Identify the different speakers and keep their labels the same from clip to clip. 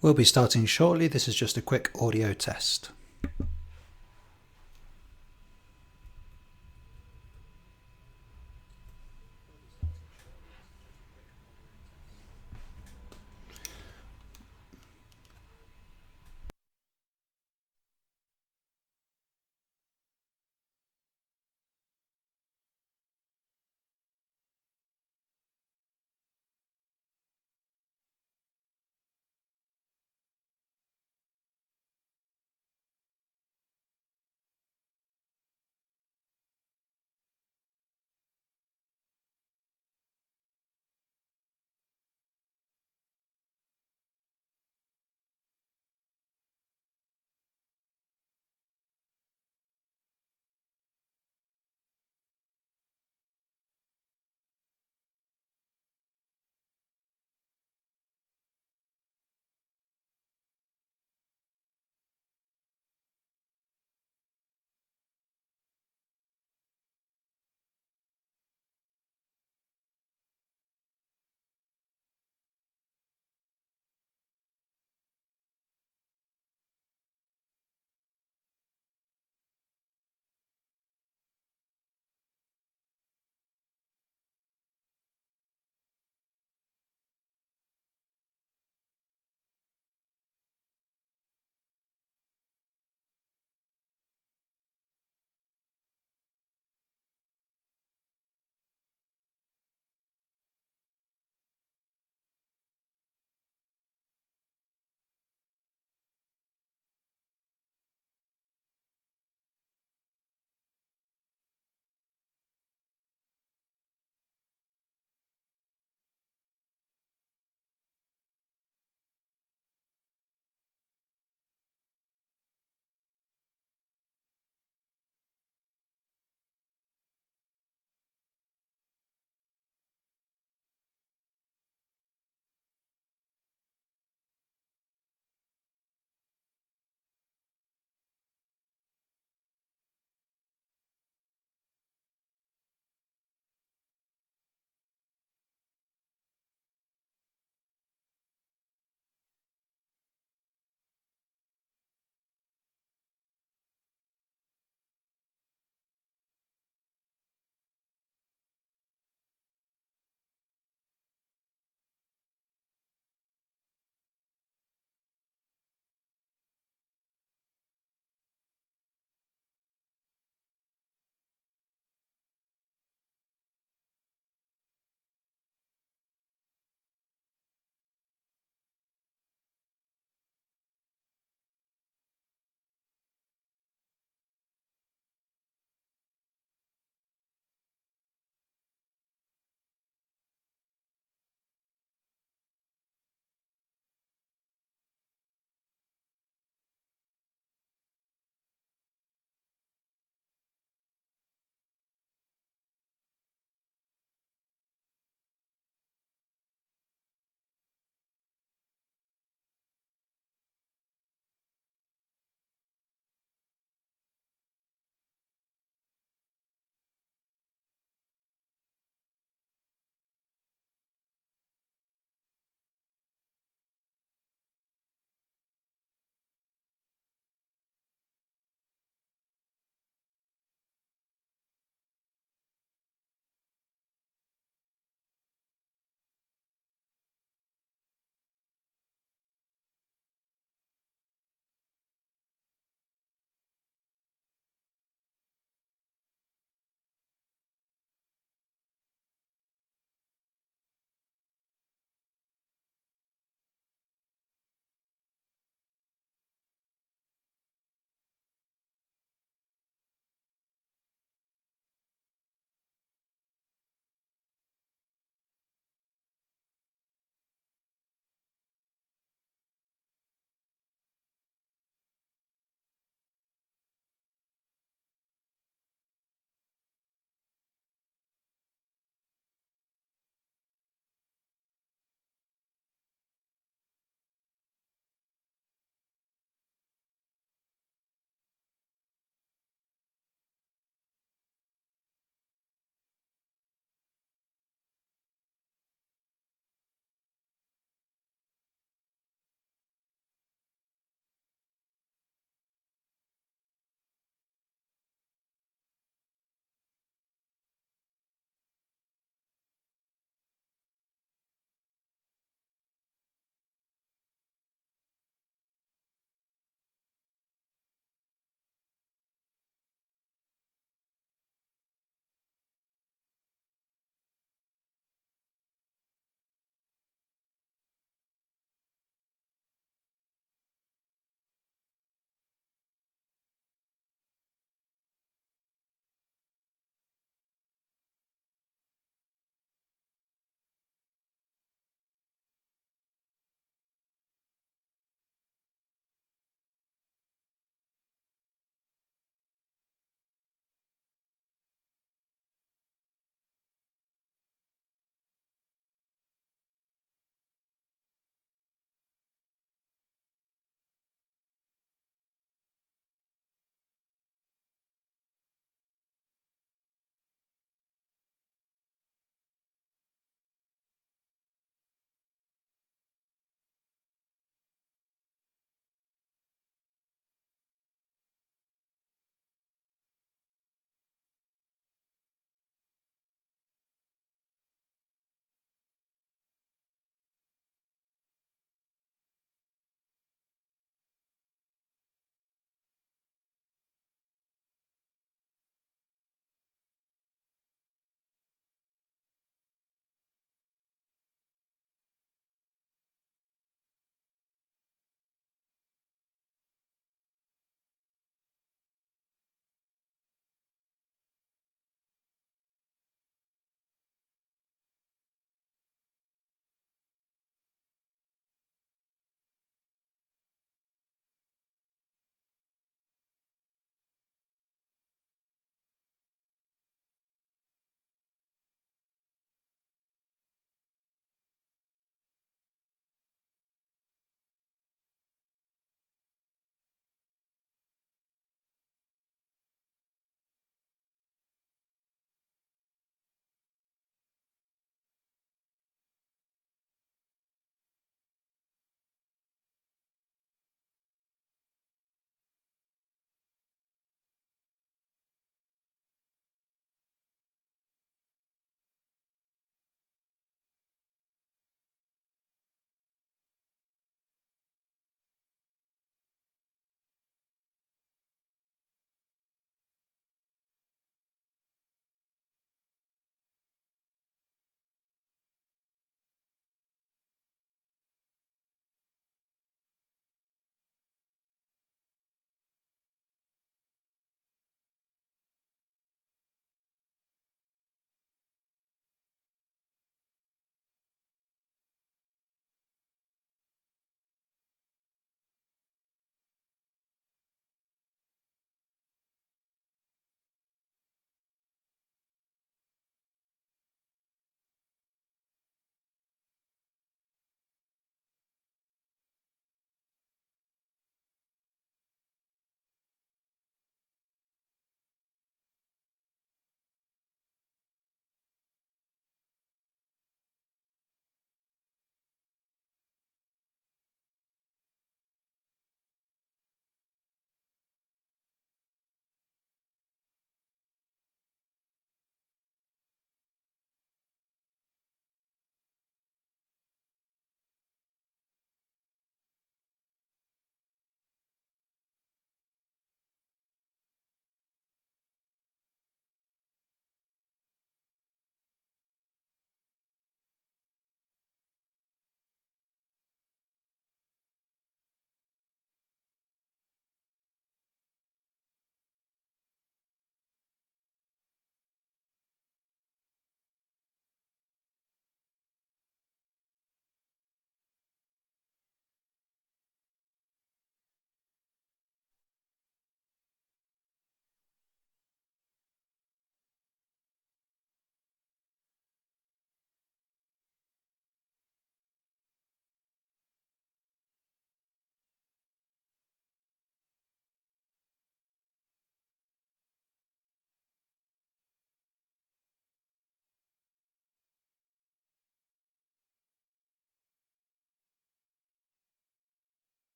Speaker 1: We'll be starting shortly. This is just a quick audio test.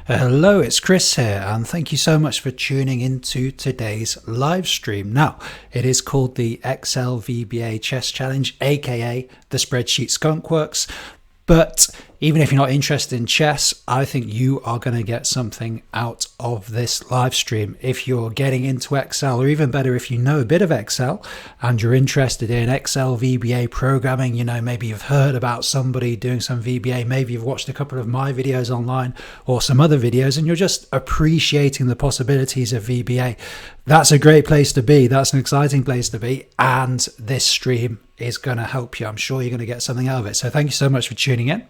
Speaker 1: Hello, it's Chris here, and thank you so much for tuning into today's live stream. Now, it is called the Excel VBA Chess Challenge, aka the Spreadsheet Skunkworks. But even if you're not interested in chess, I think you are going to get something out of this live stream. If you're getting into Excel, or even better, if you know a bit of Excel and you're interested in Excel VBA programming, maybe you've heard about somebody doing some VBA, maybe you've watched a couple of my videos online or some other videos, and you're just appreciating the possibilities of VBA. That's a great place to be. That's an exciting place to be. And this stream is going to help you. I'm sure you're going to get something out of it. So thank you so much for tuning in.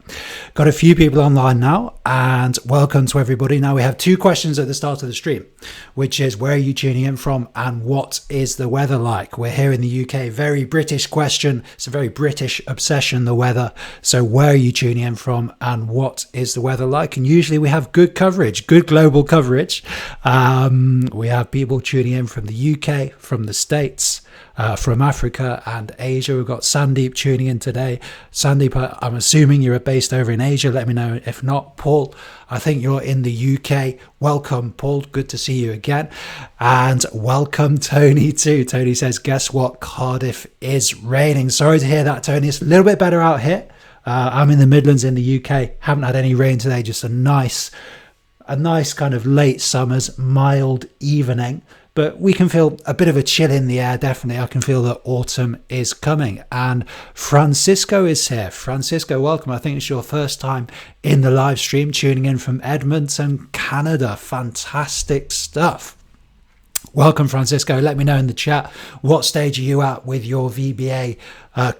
Speaker 1: Got a few people online now, and welcome to everybody. Now we have two questions at the start of the stream, which is where are you tuning in from and what is the weather like? We're here in the UK. Very British question. It's a very British obsession, the weather. So where are you tuning in from and what is the weather like? And usually we have good coverage, good global coverage. We have people tuning in from the UK, from the States, from Africa and Asia. We've got Sandeep tuning in today. Sandeep, I'm assuming you're based over in Asia. Let me know if not. Paul, I think you're in the UK. Welcome, Paul. Good to see you again. And welcome, Tony, too. Tony says, guess what? Cardiff is raining. Sorry to hear that, Tony. It's a little bit better out here. I'm in the Midlands in the UK. Haven't had any rain today. Just a nice kind of late summer's mild evening. But we can feel a bit of a chill in the air, definitely. I can feel that autumn is coming. And Francisco is here. Francisco, welcome. I think it's your first time in the live stream, tuning in from Edmonton, Canada. Fantastic stuff. Welcome, Francisco. Let me know in the chat, what stage are you at with your VBA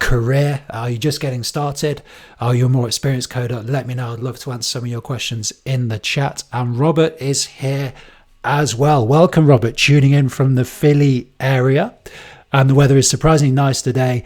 Speaker 1: career? Are you just getting started? Are you a more experienced coder? Let me know. I'd love to answer some of your questions in the chat. And Robert is here as well. Welcome, Robert, tuning in from the Philly area. And the weather is surprisingly nice today.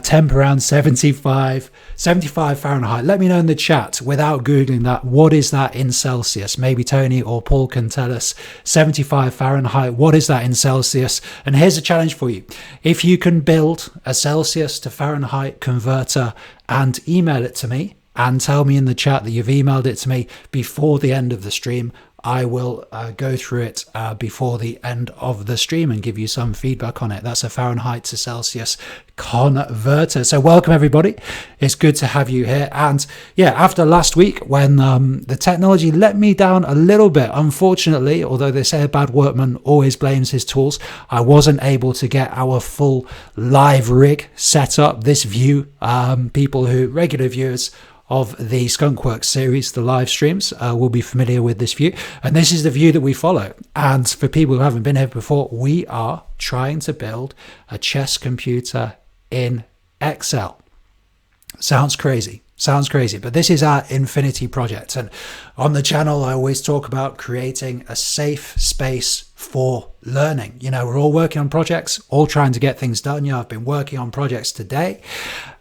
Speaker 1: Temp around 75 Fahrenheit. Let me know in the chat, without Googling that, what is that in Celsius? Maybe Tony or Paul can tell us. 75 Fahrenheit, what is that in Celsius? And here's a challenge for you. If you can build a Celsius to Fahrenheit converter and email it to me, and tell me in the chat that you've emailed it to me before the end of the stream, I will go through it before the end of the stream and give you some feedback on it. That's a Fahrenheit to Celsius converter. So welcome, everybody. It's good to have you here. And yeah, after last week when the technology let me down a little bit, unfortunately, although they say a bad workman always blames his tools, I wasn't able to get our full live rig set up. This view, regular viewers of the Skunkworks series, the live streams, will be familiar with this view. And this is the view that we follow. And for people who haven't been here before, we are trying to build a chess computer in Excel. Sounds crazy, but this is our Infinity project. And on the channel, I always talk about creating a safe space for learning. We're all working on projects, all trying to get things done. I've been working on projects today,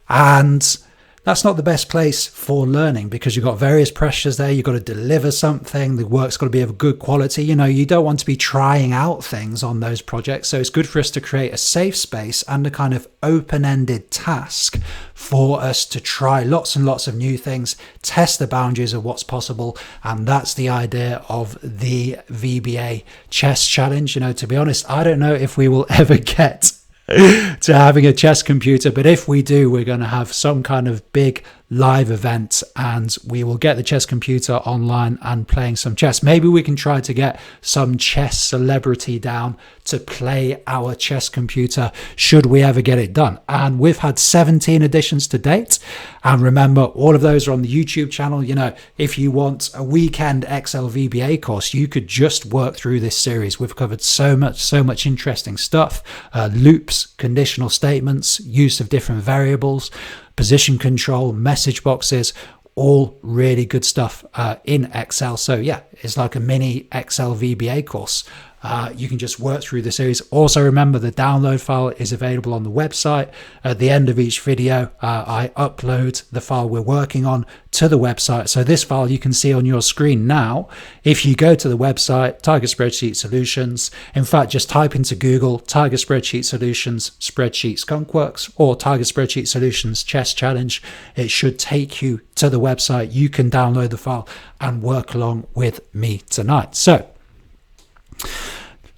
Speaker 1: and that's not the best place for learning because you've got various pressures there. You've got to deliver something. The work's got to be of good quality. You don't want to be trying out things on those projects. So it's good for us to create a safe space and a kind of open-ended task for us to try lots and lots of new things, test the boundaries of what's possible. And that's the idea of the VBA chess challenge. To be honest, I don't know if we will ever get to having a chess computer, but if we do, we're going to have some kind of big live event and we will get the chess computer online and playing some chess. Maybe we can try to get some chess celebrity down to play our chess computer should we ever get it done. And we've had 17 editions to date, and remember, all of those are on the YouTube channel. If you want a weekend Excel VBA course, you could just work through this series. We've covered so much interesting stuff. Loops, conditional statements, use of different variables, position control, message boxes, all really good stuff in Excel. So yeah, it's like a mini Excel VBA course you can just work through the series. Also remember, the download file is available on the website. At the end of each video, I upload the file we're working on to the website. So this file you can see on your screen now. If you go to the website, Tiger Spreadsheet Solutions, in fact, just type into Google Tiger Spreadsheet Solutions Spreadsheet Skunkworks or Tiger Spreadsheet Solutions Chess Challenge. It should take you to the website. You can download the file and work along with me tonight. So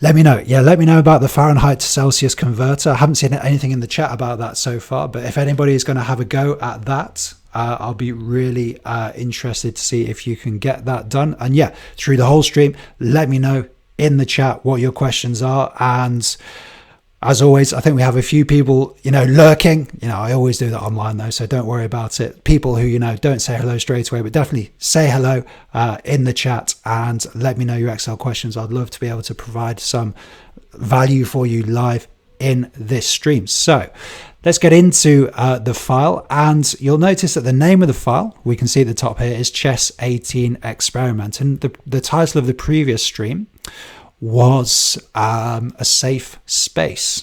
Speaker 1: let me know. Yeah, let me know about the Fahrenheit to Celsius converter. I haven't seen anything in the chat about that so far, but if anybody is going to have a go at that, I'll be really interested to see if you can get that done. And yeah, through the whole stream, let me know in the chat what your questions are. And as always, I think we have a few people, lurking. I always do that online though, so don't worry about it. People who, don't say hello straight away, but definitely say hello in the chat and let me know your Excel questions. I'd love to be able to provide some value for you live in this stream. So let's get into the file, and you'll notice that the name of the file, we can see at the top here, is Chess 18 Experiment. And the title of the previous stream was a safe space,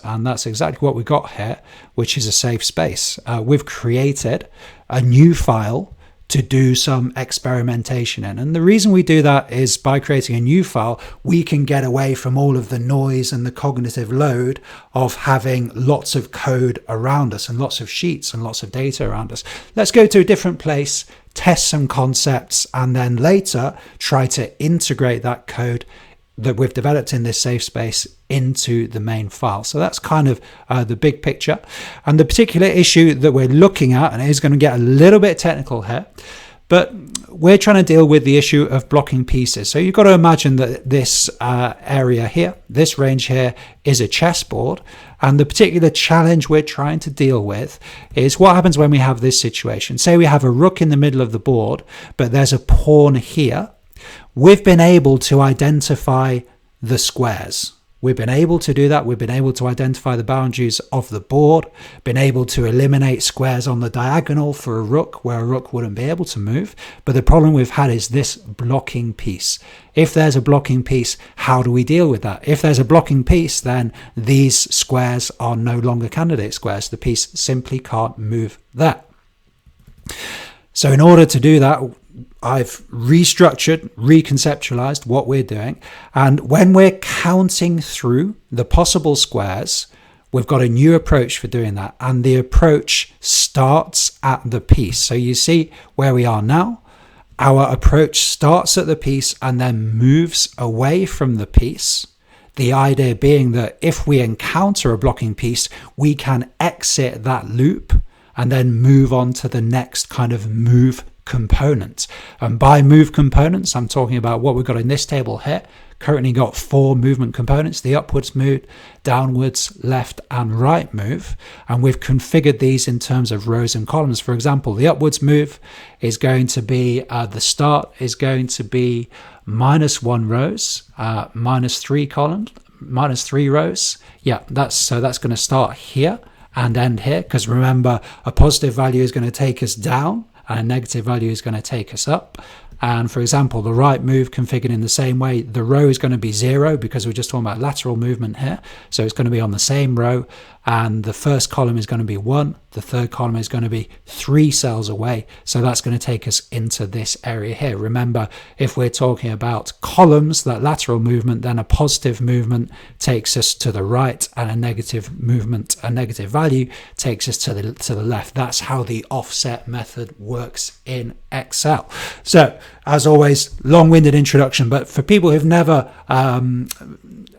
Speaker 1: and that's exactly what we got here, which is a safe space. We've created a new file to do some experimentation in, and the reason we do that is by creating a new file we can get away from all of the noise and the cognitive load of having lots of code around us and lots of sheets and lots of data around us. Let's go to a different place, test some concepts, and then later try to integrate that code that we've developed in this safe space into the main file. So that's kind of the big picture. And the particular issue that we're looking at, and it is going to get a little bit technical here, but we're trying to deal with the issue of blocking pieces. So you've got to imagine that this area here, this range here, is a chessboard. And the particular challenge we're trying to deal with is what happens when we have this situation. Say we have a rook in the middle of the board, but there's a pawn here. We've been able to identify the squares. We've been able to do that. We've been able to identify the boundaries of the board, been able to eliminate squares on the diagonal for a rook where a rook wouldn't be able to move. But the problem we've had is this blocking piece. If there's a blocking piece, how do we deal with that? If there's a blocking piece, then these squares are no longer candidate squares. The piece simply can't move there. So in order to do that, I've restructured, reconceptualized what we're doing. And when we're counting through the possible squares, we've got a new approach for doing that. And the approach starts at the piece. So you see where we are now. Our approach starts at the piece and then moves away from the piece. The idea being that if we encounter a blocking piece, we can exit that loop and then move on to the next kind of move component. And by move components, I'm talking about what we've got in this table here. Currently got 4 movement components: the upwards move, downwards, left and right move. And we've configured these in terms of rows and columns. For example, the upwards move is going to be, the start is going to be -1 rows, -3 columns, -3 rows. Yeah, that's going to start here and end here, because remember, a positive value is going to take us down and a negative value is going to take us up. And for example, the right move configured in the same way, the row is going to be 0 because we're just talking about lateral movement here. So it's going to be on the same row, and the first column is going to be 1. The third column is going to be 3 cells away. So that's going to take us into this area here. Remember, if we're talking about columns, that lateral movement, then a positive movement takes us to the right, and a negative movement, a negative value, takes us to the left. That's how the offset method works in Excel. So as always, long-winded introduction, but for people who've never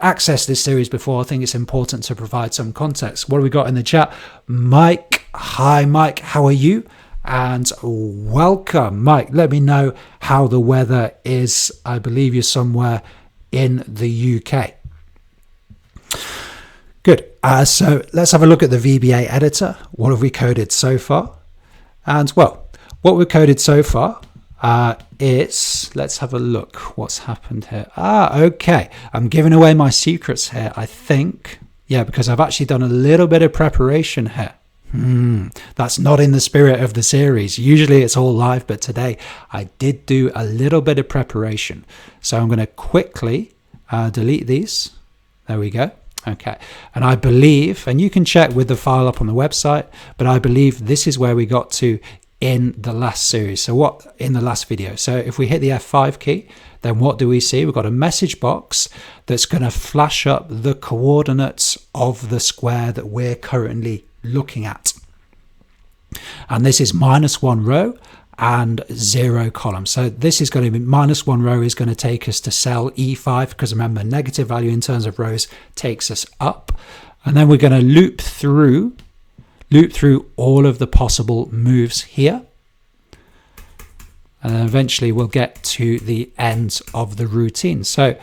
Speaker 1: accessed this series before, I think it's important to provide some context. What have we got in the chat? Mike. Hi, Mike. How are you? And welcome, Mike. Let me know how the weather is. I believe you're somewhere in the UK. Good. So let's have a look at the VBA editor. What have we coded so far? And well, what we've coded so far is, let's have a look what's happened here. Okay, I'm giving away my secrets here, I think. Yeah, because I've actually done a little bit of preparation here. That's not in the spirit of the series. Usually it's all live, but today I did do a little bit of preparation. So I'm going to quickly delete these. There we go. Okay, and I believe, and you can check with the file up on the website, but I believe this is where we got to in the last series. So what in the last video? So if we hit the F5 key, then what do we see? We've got a message box that's going to flash up the coordinates of the square that we're currently looking at. And this is -1 row and 0 column. So this is going to be -1 row is going to take us to cell E5, because remember, negative value in terms of rows takes us up. And then we're going to loop through all of the possible moves here. And then eventually we'll get to the end of the routine. So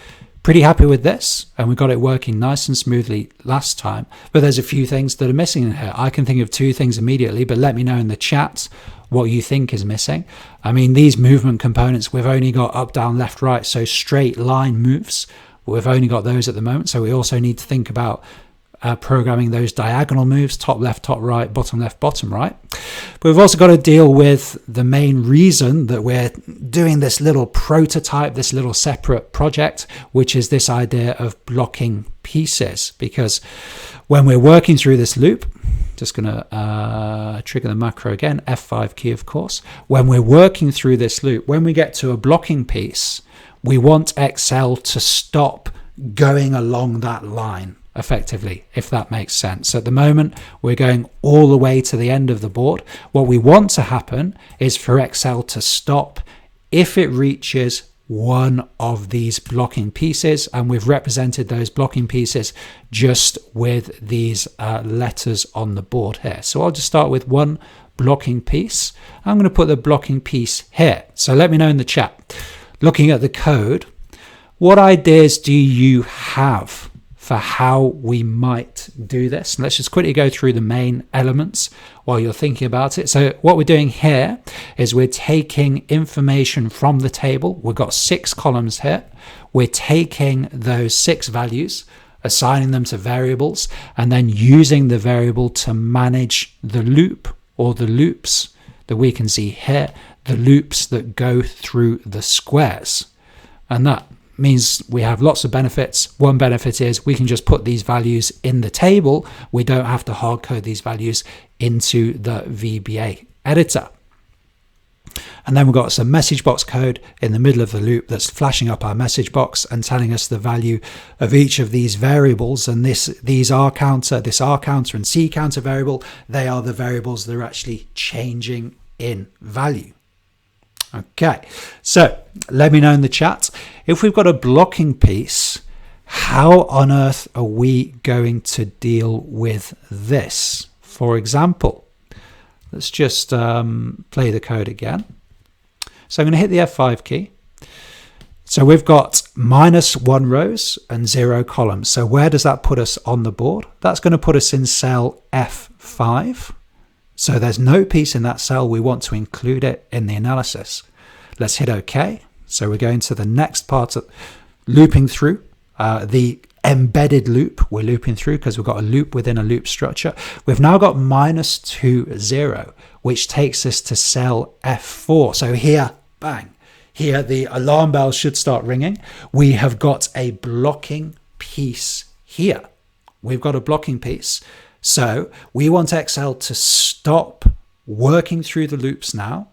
Speaker 1: pretty happy with this, and we got it working nice and smoothly last time. But there's a few things that are missing in here. I can think of 2 things immediately, but let me know in the chat what you think is missing. I mean, these movement components, we've only got up, down, left, right, so straight line moves. We've only got those at the moment, so we also need to think about programming those diagonal moves, top left, top right, bottom left, bottom right. But we've also got to deal with the main reason that we're doing this little prototype, this little separate project, which is this idea of blocking pieces. Because when we're working through this loop, just going to trigger the macro again, F5 key, of course. When we're working through this loop, when we get to a blocking piece, we want Excel to stop going along that line effectively, if that makes sense. At the moment, we're going all the way to the end of the board. What we want to happen is for Excel to stop if it reaches one of these blocking pieces, and we've represented those blocking pieces just with these letters on the board here. So I'll just start with one blocking piece. I'm going to put the blocking piece here. So let me know in the chat, looking at the code, what ideas do you have for how we might do this? Let's just quickly go through the main elements while you're thinking about it. So what we're doing here is we're taking information from the table. We've got 6 columns here. We're taking those 6 values, assigning them to variables, and then using the variable to manage the loop or the loops that we can see here, the loops that go through the squares. And that means we have lots of benefits. One benefit is we can just put these values in the table. We don't have to hard code these values into the VBA editor. And then we've got some message box code in the middle of the loop that's flashing up our message box and telling us the value of each of these variables. And these R counter, this R counter and C counter variable, they are the variables that are actually changing in value. Okay, so let me know in the chat, if we've got a blocking piece, how on earth are we going to deal with this? For example, let's just play the code again. So I'm going to hit the F5 key. So we've got -1 rows and 0 columns. So where does that put us on the board? That's going to put us in cell F5. So there's no piece in that cell. We want to include it in the analysis. Let's hit OK. So we're going to the next part of looping through the embedded loop. We're looping through because we've got a loop within a loop structure. We've now got -2, 0, which takes us to cell F4. So here, bang, here the alarm bell should start ringing. We have got a blocking piece here. We've got a blocking piece. So we want Excel to stop working through the loops now,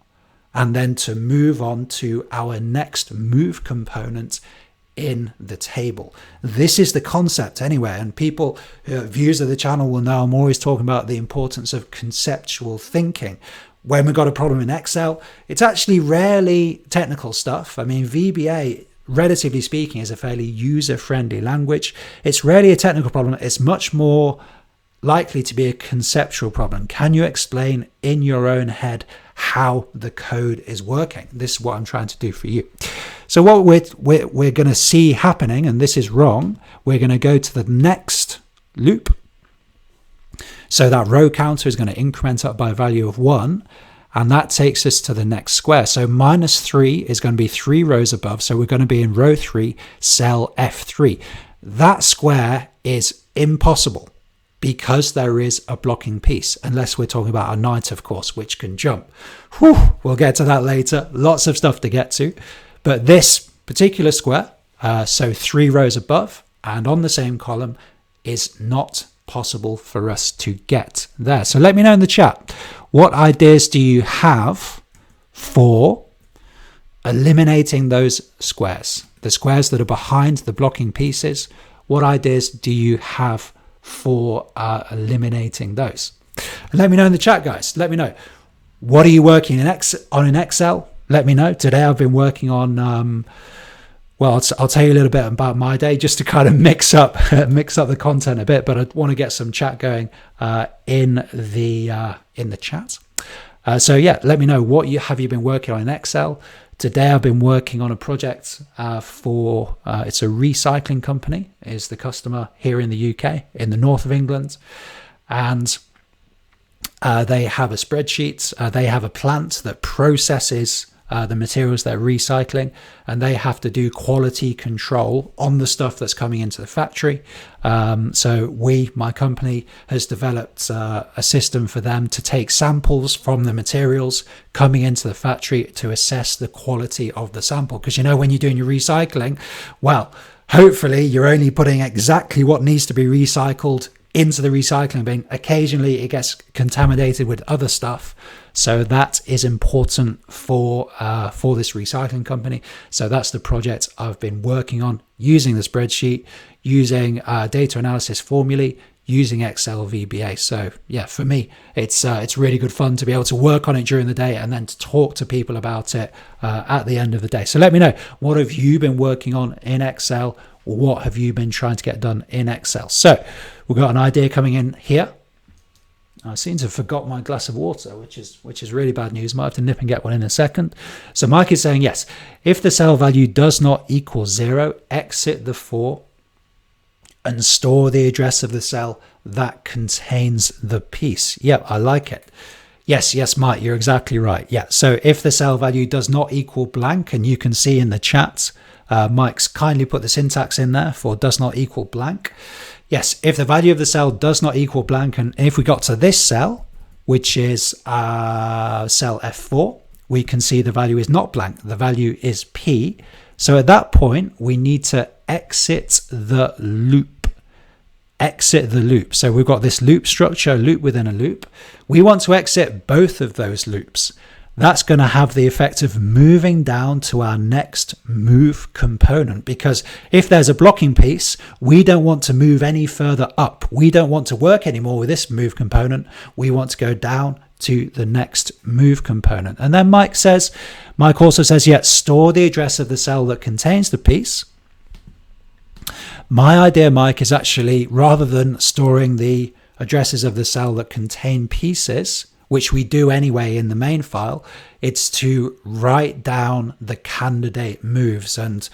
Speaker 1: and then to move on to our next move component in the table. This is the concept anyway, and people, viewers of the channel will know I'm always talking about the importance of conceptual thinking. When we've got a problem in Excel, it's actually rarely technical stuff. I mean, VBA, relatively speaking, is a fairly user-friendly language. It's rarely a technical problem. It's much more likely to be a conceptual problem. Can you explain in your own head how the code is working? This is what I'm trying to do for you. So what we're going to see happening, and this is wrong, we're going to go to the next loop. So that row counter is going to increment up by a value of 1, and that takes us to the next square. So -3 is going to be 3 rows above. So we're going to be in row 3, cell F3. That square is impossible, because there is a blocking piece, unless we're talking about a knight, of course, which can jump. Whew, we'll get to that later. Lots of stuff to get to. But this particular square, So 3 rows above and on the same column is not possible for us to get there. So let me know in the chat, what ideas do you have for eliminating those squares, the squares that are behind the blocking pieces? What ideas do you have for eliminating those? Let me know in the chat, guys. Let me know. What are you working on in Excel? Let me know. Today I've been working on, well, I'll tell you a little bit about my day just to kind of mix up the content a bit, but I want to get some chat going in the chat. So yeah, let me know what have you been working on in Excel. Today I've been working on a project for, it's a recycling company, is the customer here in the UK, in the north of England. And they have a spreadsheet, they have a plant that processes the materials they're recycling, and they have to do quality control on the stuff that's coming into the factory. So my company has developed a system for them to take samples from the materials coming into the factory to assess the quality of the sample. Because, you know, when you're doing your recycling, well, hopefully you're only putting exactly what needs to be recycled into the recycling bin. Occasionally it gets contaminated with other stuff, so that is important for this recycling company. So that's the project I've been working on, using the spreadsheet, using data analysis formulae, using Excel VBA. So yeah, for me it's really good fun to be able to work on it during the day and then to talk to people about it at the end of the day. So let me know, what have you been working on in Excel? What have you been trying to get done in Excel? So we've got an idea coming in here. I seem to have forgot my glass of water, which is really bad news. Might have to nip and get one in a second. So Mike is saying, yes, if the cell value does not equal 0, exit the for and store the address of the cell that contains the piece. Yep, I like it. Yes, Mike, you're exactly right. Yeah, so if the cell value does not equal blank, and you can see in the chat, Mike's kindly put the syntax in there for does not equal blank. Yes, if the value of the cell does not equal blank, and if we got to this cell, which is cell F4, we can see the value is not blank. The value is P. So at that point, we need to exit the loop. Exit the loop. So we've got this loop structure, loop within a loop. We want to exit both of those loops. That's going to have the effect of moving down to our next move component, because if there's a blocking piece, we don't want to move any further up. We don't want to work anymore with this move component. We want to go down to the next move component. And then Mike also says, yeah, store the address of the cell that contains the piece. My idea, Mike, is actually, rather than storing the addresses of the cell that contain pieces, which we do anyway in the main file, it's to write down the candidate moves. And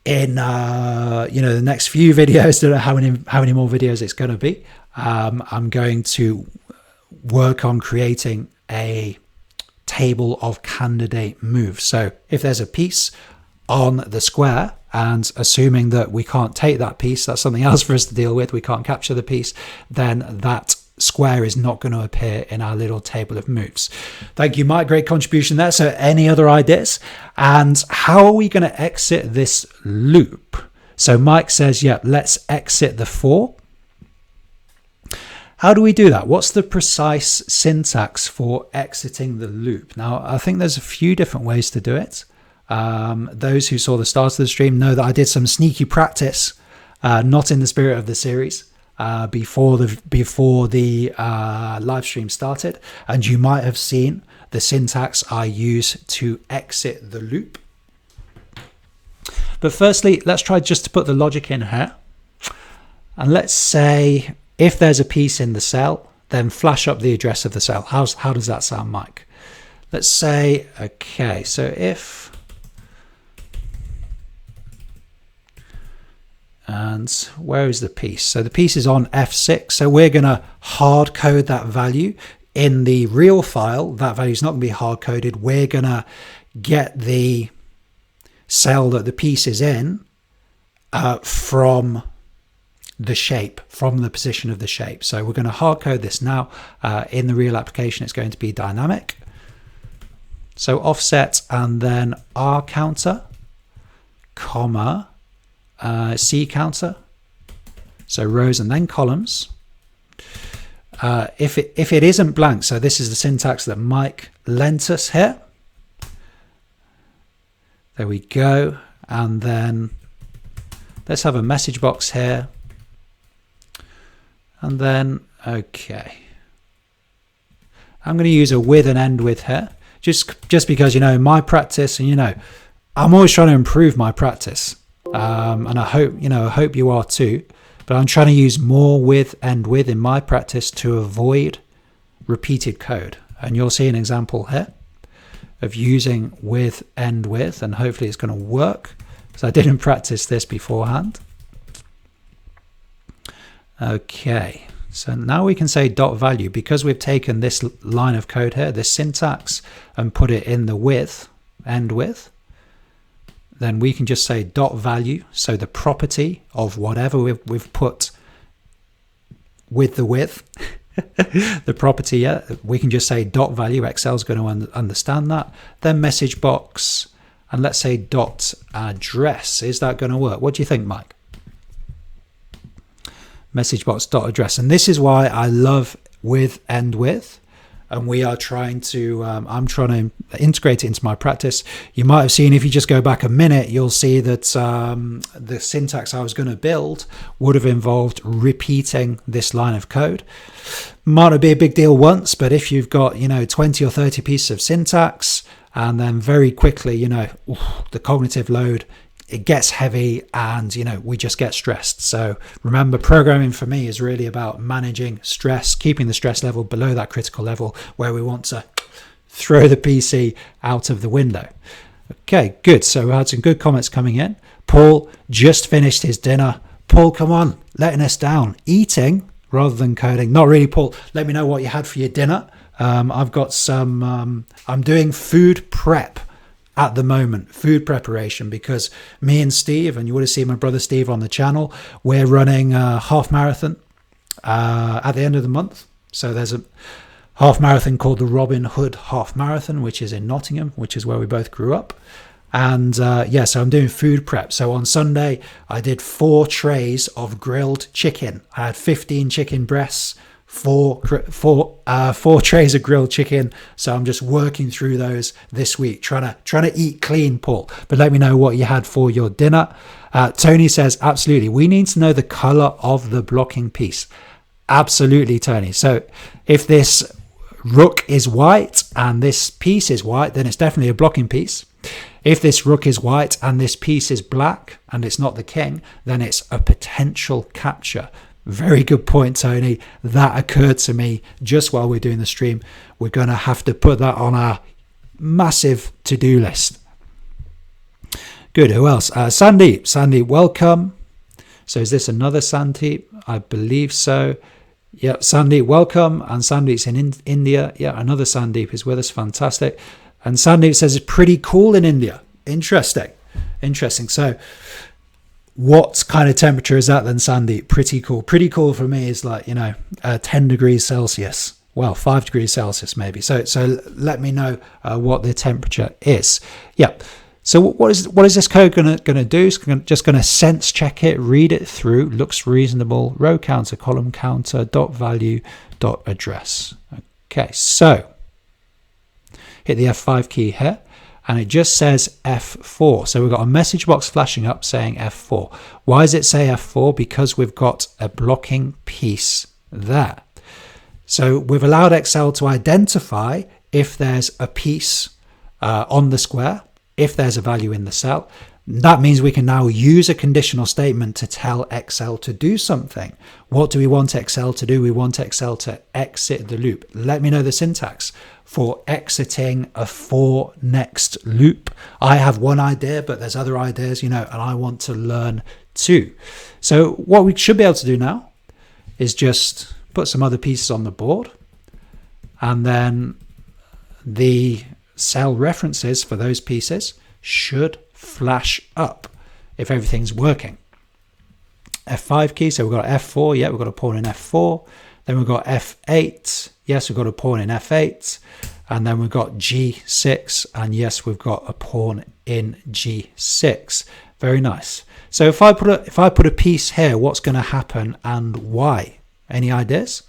Speaker 1: in the next few videos, I don't know how many more videos it's going to be, I'm going to work on creating a table of candidate moves. So if there's a piece on the square, and assuming that we can't take that piece, that's something else for us to deal with, we can't capture the piece, then that square is not going to appear in our little table of moves. Thank you, Mike. Great contribution there. So any other ideas? And how are we going to exit this loop? So Mike says, yeah, let's exit the for. How do we do that? What's the precise syntax for exiting the loop? Now, I think there's a few different ways to do it. Those who saw the start of the stream know that I did some sneaky practice, not in the spirit of the series, before the live stream started, and you might have seen the syntax I use to exit the loop. But firstly, let's try just to put the logic in here, and let's say if there's a piece in the cell, then flash up the address of the cell. How does that sound, Mike? Let's say, okay, so if, and where is the piece? So the piece is on F6. So we're going to hard code that value. In the real file, that value is not going to be hard coded. We're going to get the cell that the piece is in from the shape, from the position of the shape. So we're going to hard code this now. In the real application, it's going to be dynamic. So offset and then R counter, comma, C counter, so rows and then columns. If it isn't blank, so this is the syntax that Mike lent us here. There we go. And then let's have a message box here. And then, okay. I'm going to use a with and end with here. Just because, in my practice, and I'm always trying to improve my practice. And I hope you are too. But I'm trying to use more with and with in my practice to avoid repeated code. And you'll see an example here of using with end with, and hopefully it's going to work, because I didn't practice this beforehand. Okay, so now we can say dot value, because we've taken this line of code here, this syntax, and put it in the with, end with. Then we can just say dot value, so the property of whatever we've put with the with, the property, yeah, we can just say dot value. Excel's going to understand that. Then message box, and let's say dot address. Is that going to work? What do you think, Mike? Message box dot address, and this is why I love with end with. And we are trying to, I'm trying to integrate it into my practice. You might have seen, if you just go back a minute, you'll see that the syntax I was going to build would have involved repeating this line of code. Might not be a big deal once, but if you've got, 20 or 30 pieces of syntax, and then very quickly, the cognitive load, it gets heavy, and we just get stressed. So remember, programming for me is really about managing stress, keeping the stress level below that critical level where we want to throw the PC out of the window. Okay, good. So we had some good comments coming in. Paul just finished his dinner. Paul, come on, letting us down. Eating rather than coding. Not really, Paul. Let me know what you had for your dinner. I've got some, I'm doing food prep at the moment, food preparation, because me and Steve, and you would have seen my brother Steve on the channel, we're running a half marathon at the end of the month. So there's a half marathon called the Robin Hood Half Marathon, which is in Nottingham, which is where we both grew up. And so I'm doing food prep. So on Sunday, I did 4 trays of grilled chicken. I had 15 chicken breasts, four trays of grilled chicken. So I'm just working through those this week, trying to eat clean, Paul. But let me know what you had for your dinner. Tony says, absolutely, we need to know the color of the blocking piece. Absolutely, Tony. So if this rook is white and this piece is white, then it's definitely a blocking piece. If this rook is white and this piece is black and it's not the king, then it's a potential capture. Very good point, Tony. That occurred to me just while we're doing the stream. We're going to have to put that on our massive to-do list. Good. Who else? Sandeep. Sandeep, welcome. So is this another Sandeep? I believe so. Yeah, Sandeep, welcome. And Sandeep's in India. Yeah, another Sandeep is with us. Fantastic. And Sandeep says it's pretty cool in India. Interesting. So what kind of temperature is that then, Sandeep? Pretty cool. Pretty cool for me is like, 10 degrees Celsius. Well, 5 degrees Celsius maybe. So let me know what the temperature is. Yeah. So what is this code going to do? It's just going to sense check it, read it through. Looks reasonable. Row counter, column counter, dot value, dot address. Okay. So hit the F5 key here. And it just says F4. So we've got a message box flashing up saying F4. Why does it say F4? Because we've got a blocking piece there. So we've allowed Excel to identify if there's a piece on the square, if there's a value in the cell. That means we can now use a conditional statement to tell Excel to do something. What do we want Excel to do? We want Excel to exit the loop. Let me know the syntax for exiting a for next loop. I have one idea, but there's other ideas, and I want to learn too. So what we should be able to do now is just put some other pieces on the board, and then the cell references for those pieces should flash up if everything's working. F5 key, so we've got F4, yeah, we've got a pawn in F4. Then we've got F8, yes, we've got a pawn in F8. And then we've got G6, and yes, we've got a pawn in G6. Very nice. So if I put a piece here, what's going to happen and why? Any ideas?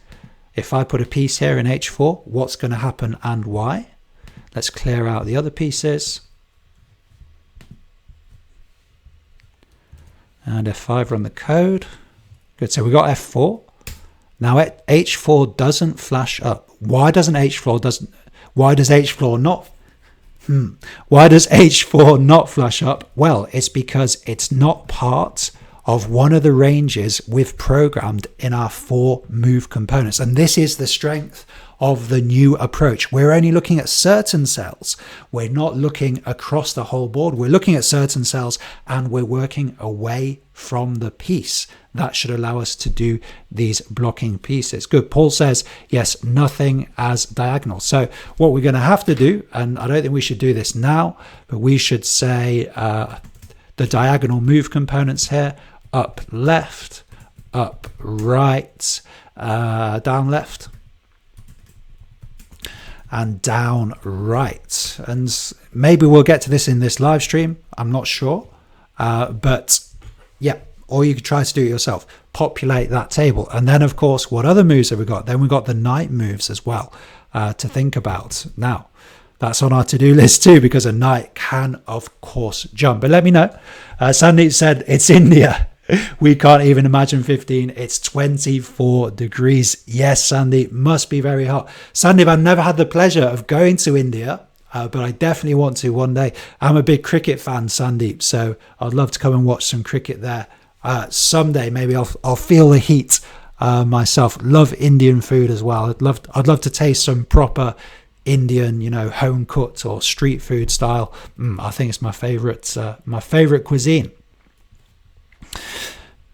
Speaker 1: If I put a piece here in H4, what's going to happen and why? Let's clear out the other pieces. And F5, run the code. Good, so we got F4. Now H4 doesn't flash up. Why does H4 not flash up? Well, it's because it's not part of one of the ranges we've programmed in our 4 move components. And this is the strength of the new approach. We're only looking at certain cells. We're not looking across the whole board. We're looking at certain cells and we're working away from the piece. That should allow us to do these blocking pieces. Good. Paul says, yes, nothing as diagonal. So what we're going to have to do, and I don't think we should do this now, but we should say the diagonal move components here, up left, up right, down left, and down right. And maybe we'll get to this in this live stream. I'm not sure. But yeah, or you could try to do it yourself. Populate that table. And then, of course, what other moves have we got? Then we've got the knight moves as well to think about. Now, that's on our to-do list too, because a knight can, of course, jump. But let me know. Sandeep said, it's India. We can't even imagine 15. It's 24 degrees. Yes, Sandeep, must be very hot. Sandeep, I've never had the pleasure of going to India, but I definitely want to one day. I'm a big cricket fan, Sandeep, so I'd love to come and watch some cricket there. Someday, maybe I'll feel the heat myself. Love Indian food as well. I'd love to taste some proper Indian, home cooked or street food style. I think it's my favorite cuisine.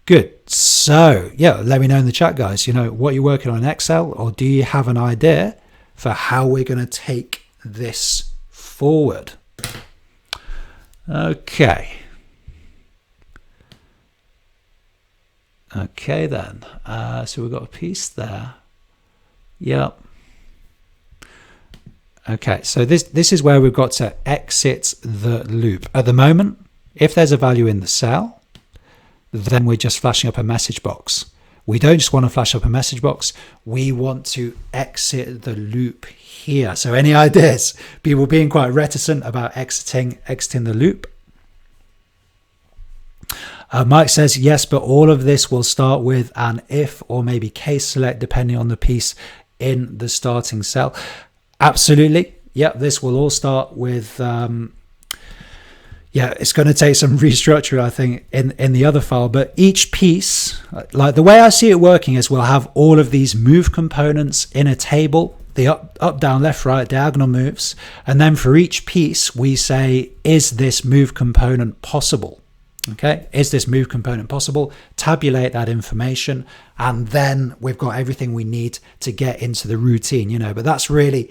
Speaker 1: Good. So yeah, let me know in the chat, guys, what you're working on in Excel, or do you have an idea for how we're going to take this forward? Okay then, so we've got a piece there. Yep. Okay, so this is where we've got to exit the loop. At the moment, if there's a value in the cell, then we're just flashing up a message box. We don't just want to flash up a message box. We want to exit the loop here. So any ideas? People being quite reticent about exiting the loop. Mike says, yes, but all of this will start with an if or maybe case select, depending on the piece in the starting cell. Absolutely. Yeah, this will all start with... it's going to take some restructure, I think, in the other file. But each piece, like the way I see it working is we'll have all of these move components in a table, the up, down, left, right, diagonal moves. And then for each piece, we say, is this move component possible? Okay, is this move component possible? Tabulate that information, and then we've got everything we need to get into the routine, but that's really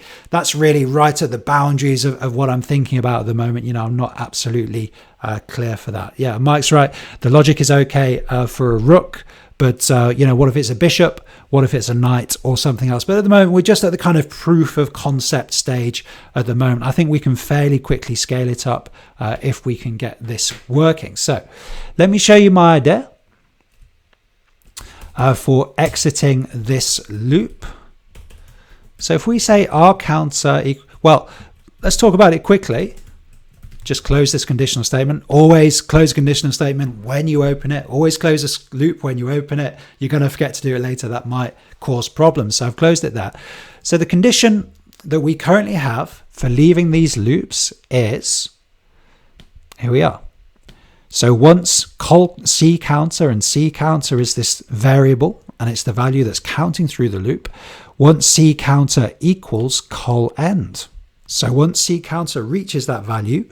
Speaker 1: right at the boundaries of what I'm thinking about at the moment. I'm not absolutely clear for that. Yeah, Mike's right. The logic is okay for a rook, but what if it's a bishop? What if it's a knight or something else? But at the moment, we're just at the kind of proof of concept stage at the moment. I think we can fairly quickly scale it up if we can get this working. So let me show you my idea for exiting this loop. So if we say our counter, well, let's talk about it quickly. Just close this conditional statement. Always close a conditional statement when you open it. Always close a loop when you open it. You're going to forget to do it later. That might cause problems. So I've closed it there. So the condition that we currently have for leaving these loops is, here we are. So once C counter, and C counter is this variable, and it's the value that's counting through the loop. Once C counter equals col end. So once C counter reaches that value,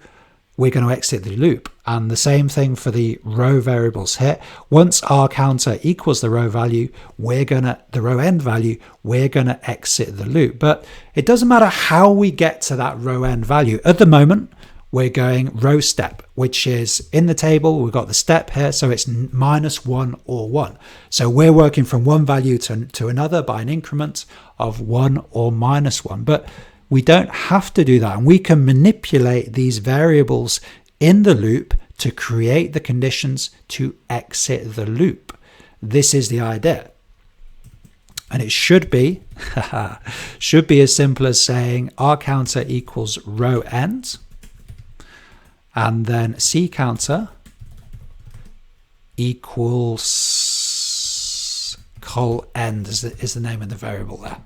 Speaker 1: we're going to exit the loop. And the same thing for the row variables here. Once R counter equals the row value, the row end value, we're going to exit the loop. But it doesn't matter how we get to that row end value. At the moment, we're going row step, which is in the table. We've got the step here, so it's -1 or 1. So we're working from one value to another by an increment of 1 or -1. But we don't have to do that, and we can manipulate these variables in the loop to create the conditions to exit the loop. This is the idea. And it should be as simple as saying R counter equals row end, and then C counter equals col end is the name of the variable there.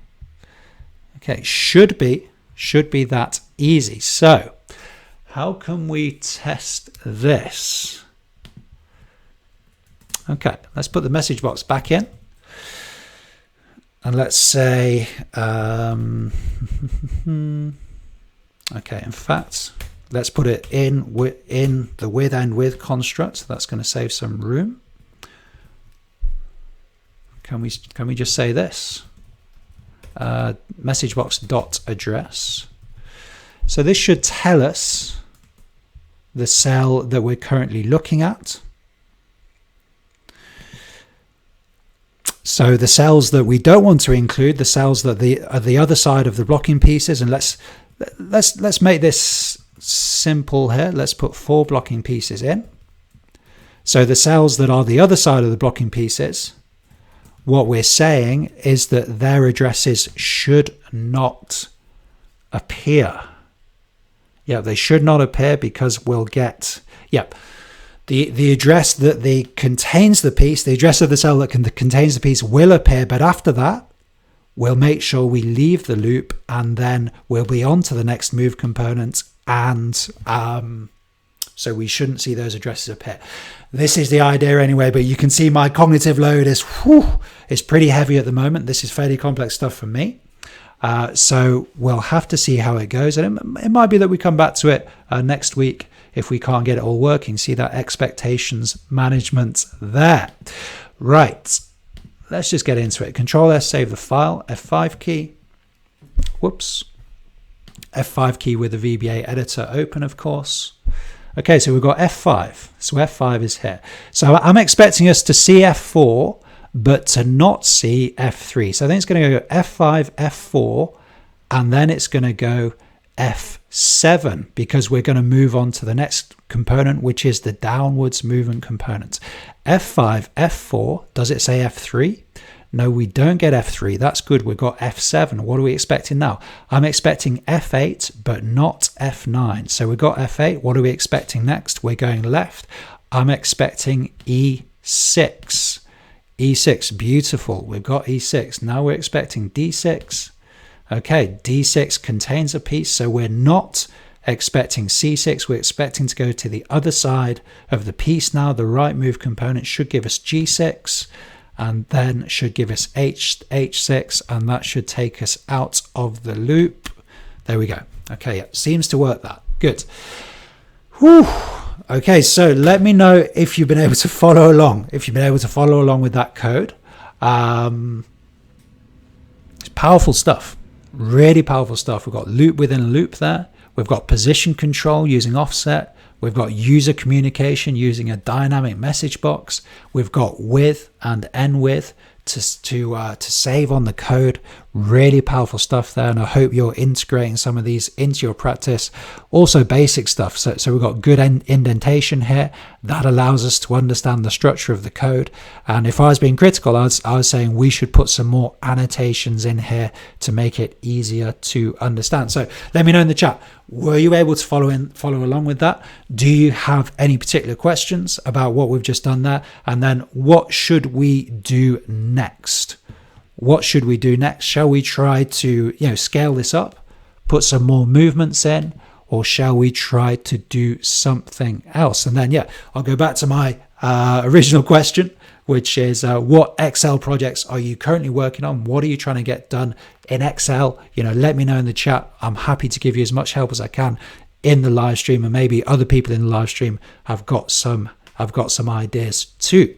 Speaker 1: Okay, should be that easy. So how can we test this? Okay, let's put the message box back in. And let's say, okay, in fact, let's put it in the with and with construct. That's going to save some room. Can we just say this? Message box dot address. So this should tell us the cell that we're currently looking at. So the cells that we don't want to include, the cells that are the other side of the blocking pieces, and let's make this simple here. Let's put 4 blocking pieces in. So the cells that are the other side of the blocking pieces, what we're saying is that their addresses should not appear. Yeah, they should not appear because we'll get, the address that contains the piece, the address of the cell that contains the piece will appear, but after that, we'll make sure we leave the loop, and then we'll be on to the next move component, and so we shouldn't see those addresses appear. This is the idea anyway, but you can see my cognitive load is pretty heavy at the moment. This is fairly complex stuff for me. So we'll have to see how it goes, and it might be that we come back to it next week if we can't get it all working. See that expectations management there. Right, let's just get into it. Control S, save the file, F5 key. Whoops. F5 key with the VBA editor open, of course. Okay, so we've got F5. So F5 is here. So I'm expecting us to see F4, but to not see F3. So I think it's going to go F5, F4, and then it's going to go F7, because we're going to move on to the next component, which is the downwards movement component. F5, F4, does it say F3? No, we don't get F3. That's good. We've got F7. What are we expecting now? I'm expecting F8, but not F9. So we've got F8. What are we expecting next? We're going left. I'm expecting E6. E6, beautiful. We've got E6. Now we're expecting D6. Okay, D6 contains a piece, so we're not expecting C6. We're expecting to go to the other side of the piece now. The right move component should give us G6, and then should give us H6, and that should take us out of the loop. There we go. Okay, yeah, seems to work that. Good. Whew. Okay, so let me know if you've been able to follow along. If you've been able to follow along with that code. It's powerful stuff. Really powerful stuff. We've got loop within a loop there. We've got position control using offset. We've got user communication using a dynamic message box. We've got with and end with to save on the code. Really powerful stuff there, and I hope you're integrating some of these into your practice. Also basic stuff, so we've got good indentation here that allows us to understand the structure of the code. And if I was being critical, I was saying we should put some more annotations in here to make it easier to understand. So let me know in the chat, were you able to follow along with that? Do you have any particular questions about what we've just done there? And then what should we do next? What should we do next? Shall we try to scale this up, put some more movements in, or shall we try to do something else? And then I'll go back to my original question, which is what Excel projects are you currently working on? What are you trying to get done in Excel? Let me know in the chat. I'm happy to give you as much help as I can in the live stream, and maybe other people in the live stream have got some ideas too.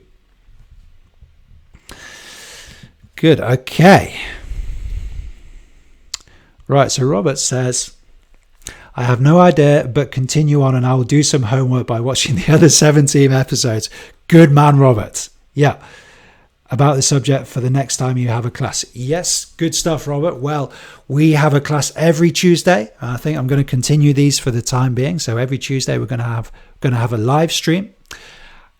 Speaker 1: Good. Okay. Right. So Robert says, I have no idea, but continue on and I will do some homework by watching the other 17 episodes. Good man, Robert. Yeah. about the subject for the next time you have a class? Yes, good stuff, Robert. Well, we have a class every Tuesday. I think I'm going to continue these for the time being. So every Tuesday we're going to have a live stream.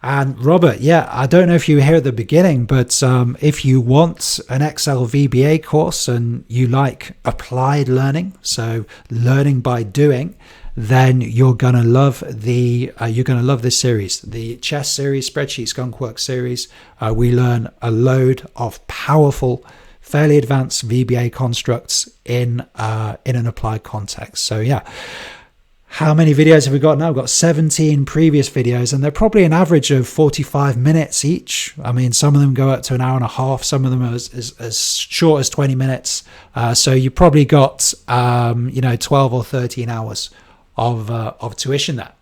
Speaker 1: And Robert, yeah, I don't know if you were here at the beginning, but if you want an Excel VBA course and you like applied learning, so learning by doing, then you're gonna love this series, the chess series, Spreadsheet Skunkworks series. We learn a load of powerful, fairly advanced VBA constructs in an applied context. So yeah. How many videos have we got now? We've got 17 previous videos, and they're probably an average of 45 minutes each. I mean, some of them go up to an hour and a half. Some of them are as short as 20 minutes. So you probably got, 12 or 13 hours of tuition there.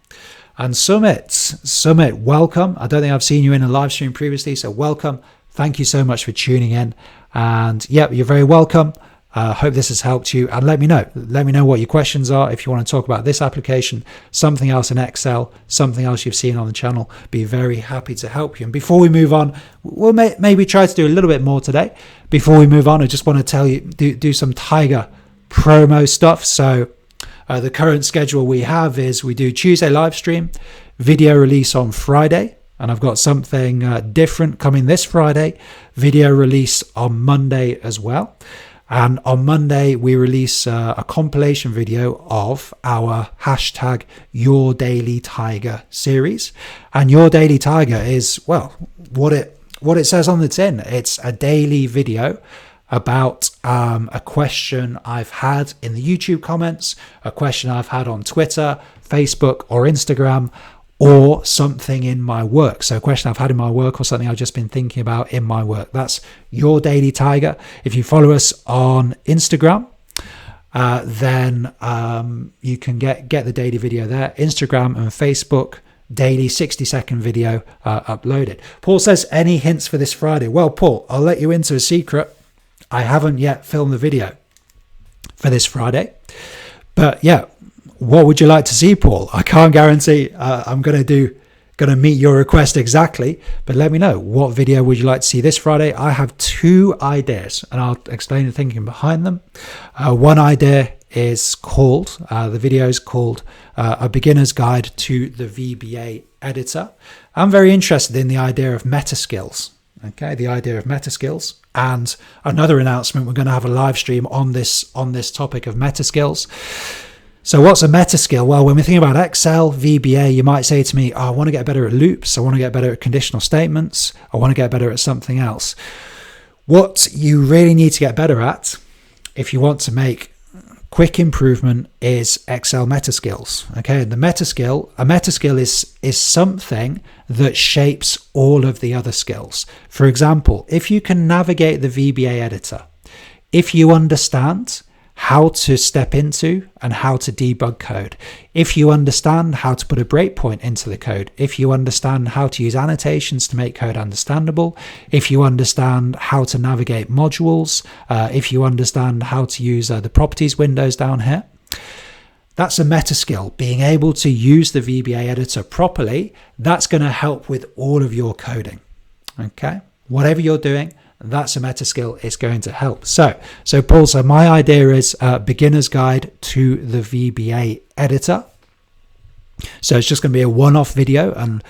Speaker 1: And Summit, welcome. I don't think I've seen you in a live stream previously, so welcome. Thank you so much for tuning in. And yeah, you're very welcome. Hope this has helped you, and let me know what your questions are. If you want to talk about this application, something else in Excel, something else you've seen on the channel, be very happy to help you. And before we move on, we'll maybe try to do a little bit more today. Before we move on, I just want to tell you, do some Tiger promo stuff. So the current schedule we have is we do Tuesday live stream, video release on Friday, and I've got something different coming this Friday, video release on Monday as well. And on Monday, we release a compilation video of our hashtag Your Daily Tiger series. And Your Daily Tiger is, well, what it says on the tin. It's a daily video about a question I've had in the YouTube comments, a question I've had on Twitter, Facebook, or Instagram, or something in my work. So a question I've had in my work or something I've just been thinking about in my work. That's Your Daily Tiger. If you follow us on Instagram, then you can get the daily video there. Instagram and Facebook, daily 60-second video uploaded. Paul says, any hints for this Friday? Well, Paul, I'll let you into a secret. I haven't yet filmed the video for this Friday. But yeah, what would you like to see, Paul? I can't guarantee I'm going to meet your request exactly, but let me know, what video would you like to see this Friday? I have two ideas, and I'll explain the thinking behind them. One idea is called, the video is called A Beginner's Guide to the VBA Editor. I'm very interested in the idea of meta skills. Okay, the idea of meta skills. And another announcement, we're going to have a live stream on this topic of meta skills. So what's a meta skill? Well, when we think about Excel VBA, you might say to me, I want to get better at loops. I want to get better at conditional statements. I want to get better at something else. What you really need to get better at, if you want to make quick improvement, is Excel meta skills. Okay, and a meta skill is something that shapes all of the other skills. For example, if you can navigate the VBA editor, if you understand how to step into and how to debug code, if you understand how to put a breakpoint into the code, if you understand how to use annotations to make code understandable, if you understand how to navigate modules, if you understand how to use the properties windows down here, that's a meta skill. Being able to use the VBA editor properly, that's going to help with all of your coding. Okay, whatever you're doing, that's a meta skill. It's going to help. So Paul, so my idea is a beginner's guide to the VBA editor. So it's just going to be a one-off video, and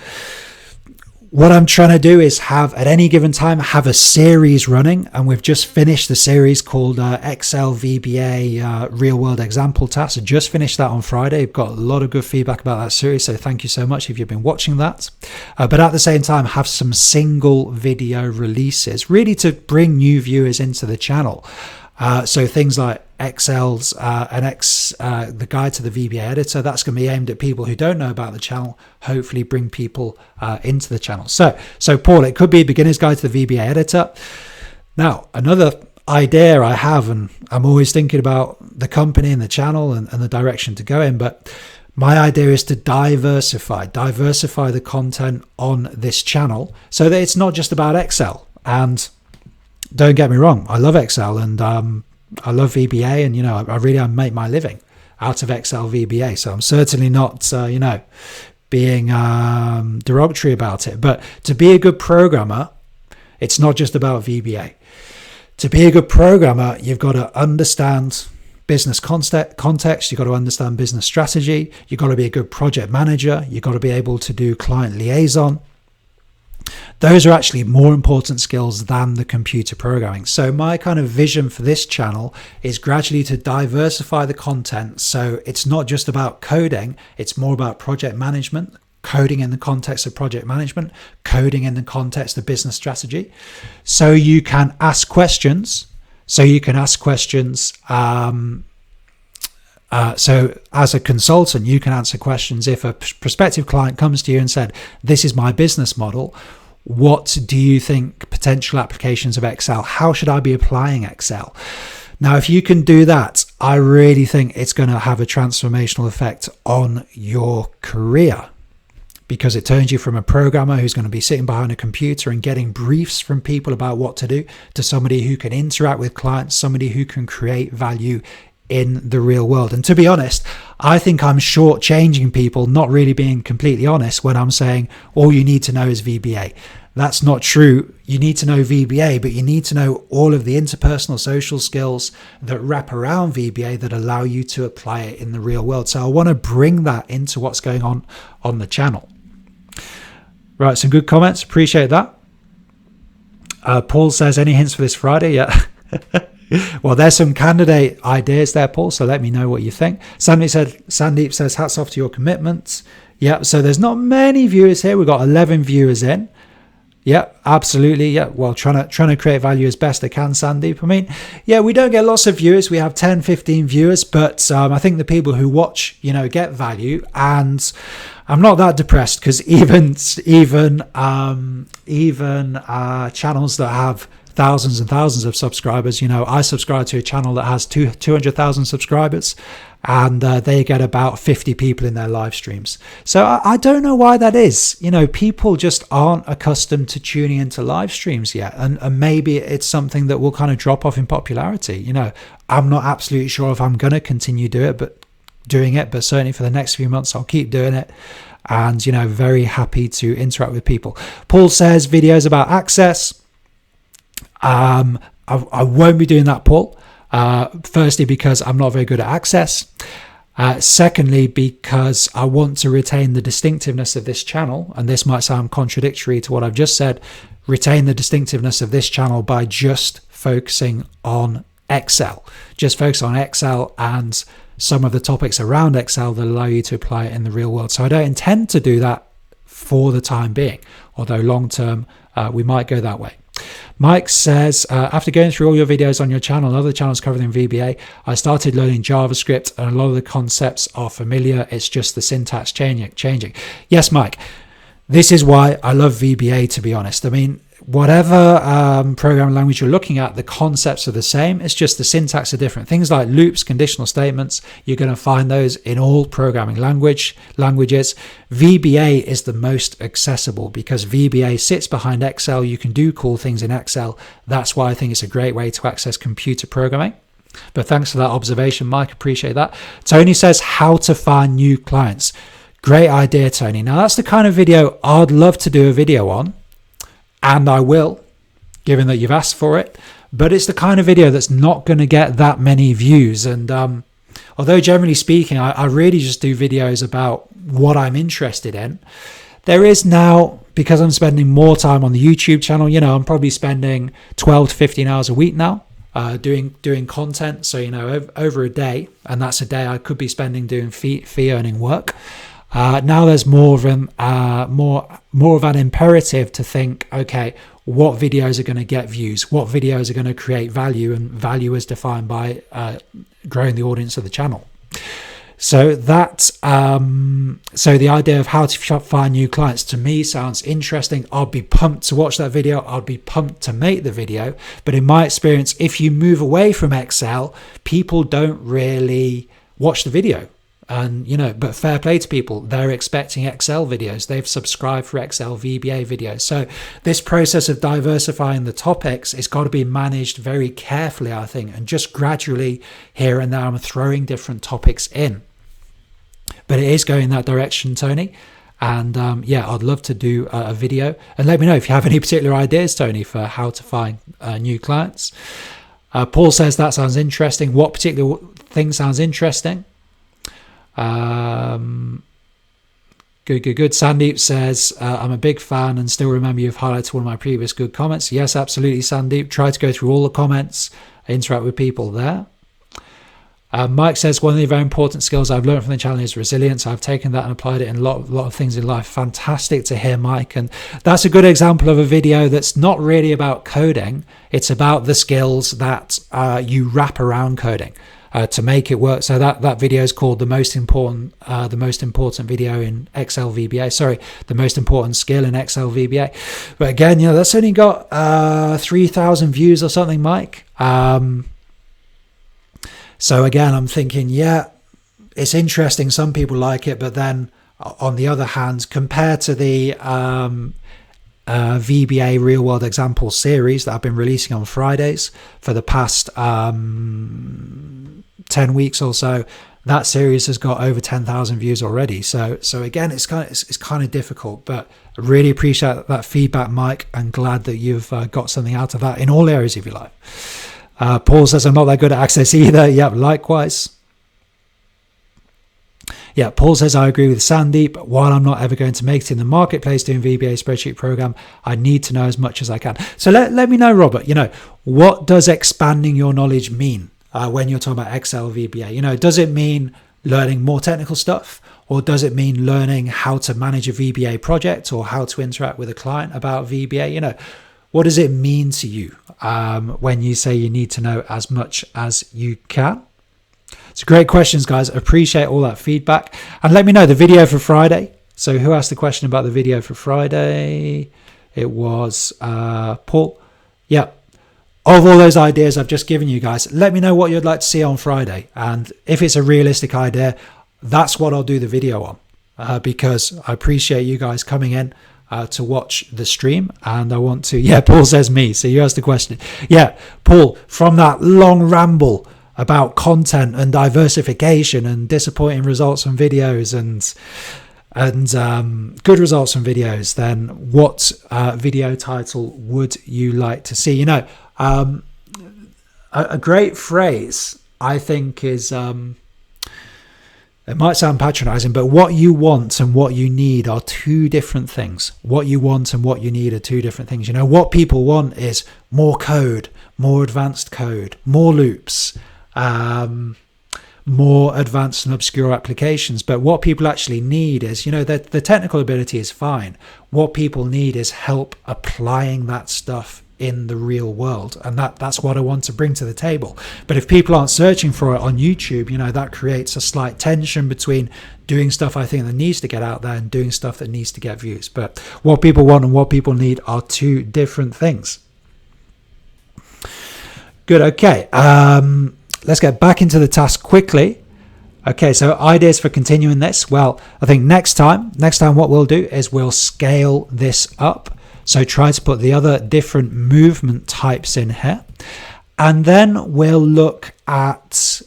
Speaker 1: what I'm trying to do is have, at any given time, have a series running, and we've just finished the series called Excel VBA Real World Example Task. I just finished that on Friday. I've got a lot of good feedback about that series, so thank you so much if you've been watching that. But at the same time, have some single video releases, really to bring new viewers into the channel. So things like Excel's the guide to the VBA editor, that's going to be aimed at people who don't know about the channel, hopefully bring people into the channel. So Paul, it could be a beginner's guide to the VBA editor. Now, another idea I have, and I'm always thinking about the company and the channel and the direction to go in, but my idea is to diversify the content on this channel so that it's not just about Excel. And don't get me wrong, I love Excel, and I love VBA, and I make my living out of Excel VBA. So I'm certainly not being derogatory about it. But to be a good programmer, It's not just about VBA. To be a good programmer, you've got to understand business context, you've got to understand business strategy, you've got to be a good project manager, you've got to be able to do client liaison. Those are actually more important skills than the computer programming. So my kind of vision for this channel is gradually to diversify the content. So it's not just about coding, it's more about project management, coding in the context of project management, coding in the context of business strategy. So you can ask questions. So as a consultant, you can answer questions. If a prospective client comes to you and said, this is my business model, what do you think potential applications of Excel? How should I be applying Excel? Now, if you can do that, I really think it's going to have a transformational effect on your career, because it turns you from a programmer who's going to be sitting behind a computer and getting briefs from people about what to do to somebody who can interact with clients, somebody who can create value in the real world. And to be honest, I think I'm shortchanging people, not really being completely honest, when I'm saying all you need to know is VBA. That's not true. You need to know VBA, but you need to know all of the interpersonal social skills that wrap around VBA that allow you to apply it in the real world. So I want to bring that into what's going on the channel. Right, some good comments. Appreciate that. Paul says, any hints for this Friday? Yeah. Well, there's some candidate ideas there, Paul, so let me know what you think. Sandeep says, hats off to your commitments. Yeah, so there's not many viewers here. We've got 11 viewers in. Yeah, absolutely. Yeah, well, trying to create value as best I can, Sandeep. I mean, yeah, we don't get lots of viewers. We have 10, 15 viewers, but I think the people who watch, get value. And I'm not that depressed, because even channels that have thousands and thousands of subscribers, I subscribe to a channel that has 200,000 subscribers, and they get about 50 people in their live streams. So I don't know why that is. People just aren't accustomed to tuning into live streams yet, and maybe it's something that will kind of drop off in popularity. I'm not absolutely sure if I'm going to continue doing it, but certainly for the next few months I'll keep doing it, and very happy to interact with people. Paul says videos about access. I won't be doing that, Paul. Firstly, because I'm not very good at access. Secondly, because I want to retain the distinctiveness of this channel, and this might sound contradictory to what I've just said, retain the distinctiveness of this channel by just focusing on Excel. Just focus on Excel and some of the topics around Excel that allow you to apply it in the real world. So I don't intend to do that for the time being, although long term we might go that way. Mike says, after going through all your videos on your channel and other channels covering VBA, I started learning JavaScript, and a lot of the concepts are familiar. It's just the syntax changing. Yes, Mike, this is why I love VBA, to be honest. I mean, whatever programming language you're looking at, the concepts are the same. It's just the syntax are different. Things like loops, conditional statements, you're going to find those in all programming languages. VBA is the most accessible because VBA sits behind Excel. You can do cool things in Excel. That's why I think it's a great way to access computer programming. But thanks for that observation, Mike. Appreciate that. Tony says, how to find new clients. Great idea, Tony. Now, that's the kind of video I'd love to do a video on. And I will, given that you've asked for it. But it's the kind of video that's not going to get that many views. And although generally speaking, I really just do videos about what I'm interested in, there is now, because I'm spending more time on the YouTube channel, I'm probably spending 12 to 15 hours a week now doing content. So, over a day, and that's a day I could be spending doing fee earning work. Now there's more of an imperative to think, okay, what videos are going to get views? What videos are going to create value? And value is defined by growing the audience of the channel. So so the idea of how to find new clients to me sounds interesting. I'll be pumped to watch that video. I'll be pumped to make the video. But in my experience, if you move away from Excel, people don't really watch the video. And, but fair play to people, they're expecting Excel videos. They've subscribed for Excel VBA videos. So this process of diversifying the topics has got to be managed very carefully, I think, and just gradually here and there I'm throwing different topics in. But it is going that direction, Tony. And yeah, I'd love to do a video, and let me know if you have any particular ideas, Tony, for how to find new clients. Paul says that sounds interesting. What particular thing sounds interesting? Good. Sandeep says, I'm a big fan and still remember you've highlighted one of my previous good comments. Yes, absolutely, Sandeep. Try to go through all the comments, interact with people there. Mike says, one of the very important skills I've learned from the challenge is resilience. I've taken that and applied it in a lot of things in life. Fantastic to hear, Mike. And that's a good example of a video that's not really about coding. It's about the skills that you wrap around coding to make it work. So that video is called the most important video in Excel VBA. Sorry, the most important skill in Excel VBA. But again, that's only got 3,000 views or something, Mike. So again, I'm thinking, yeah, it's interesting. Some people like it, but then on the other hand, compared to the VBA real world example series that I've been releasing on Fridays for the past 10 weeks or so, that series has got over 10,000 views already. So again, it's kind of difficult, but I really appreciate that feedback, Mike, and glad that you've got something out of that in all areas of your life. Paul says, I'm not that good at Access either. Yeah, likewise. Yeah, Paul says, I agree with Sandeep. While I'm not ever going to make it in the marketplace doing VBA spreadsheet program, I need to know as much as I can. So let me know, Robert, what does expanding your knowledge mean when you're talking about Excel VBA? Does it mean learning more technical stuff? Or does it mean learning how to manage a VBA project or how to interact with a client about VBA? What does it mean to you when you say you need to know as much as you can? It's great questions, guys. Appreciate all that feedback. And let me know the video for Friday. So who asked the question about the video for Friday? It was Paul. Yeah. Of all those ideas I've just given you guys, let me know what you'd like to see on Friday. And if it's a realistic idea, that's what I'll do the video on because I appreciate you guys coming in to watch the stream, and I want to, Paul says me, so you asked the question. Paul, from that long ramble about content and diversification and disappointing results from videos and good results from videos, then what video title would you like to see? A great phrase I think is it might sound patronizing, but what you want and what you need are two different things. What you want and what you need are two different things. What people want is more code, more advanced code, more loops, more advanced and obscure applications. But what people actually need is, the technical ability is fine. What people need is help applying that stuff in the real world, and that's what I want to bring to the table. But if people aren't searching for it on YouTube, that creates a slight tension between doing stuff I think that needs to get out there and doing stuff that needs to get views. But what people want and what people need are two different things. Good. Okay, let's get back into the task quickly. Okay, so ideas for continuing this. Well, I think next time what we'll do is we'll scale this up. So try to put the other different movement types in here. And then we'll look at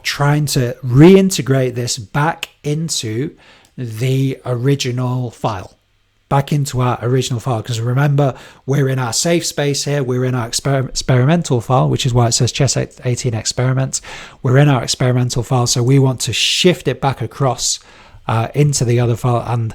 Speaker 1: trying to reintegrate this back into the original file. Back into our original file. Because remember, we're in our safe space here. We're in our experimental file, which is why it says Chess 18 experiments. We're in our experimental file. So we want to shift it back across into the other file, and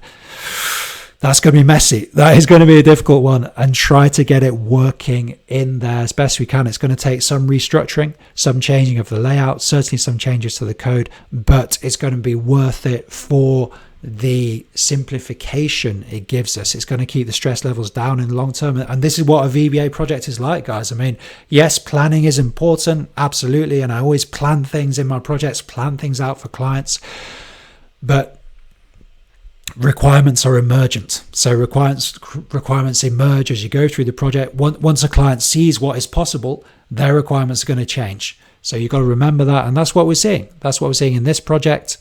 Speaker 1: that's going to be messy. That is going to be a difficult one, and try to get it working in there as best we can. It's going to take some restructuring, some changing of the layout, certainly some changes to the code, but it's going to be worth it for the simplification it gives us. It's going to keep the stress levels down in the long term. And this is what a VBA project is like, guys. I mean, yes, planning is important, absolutely. And I always plan things in my projects, plan things out for clients, but requirements are emergent. So requirements emerge as you go through the project. Once a client sees what is possible, their requirements are going to change. So you've got to remember that. And that's what we're seeing. That's what we're seeing in this project.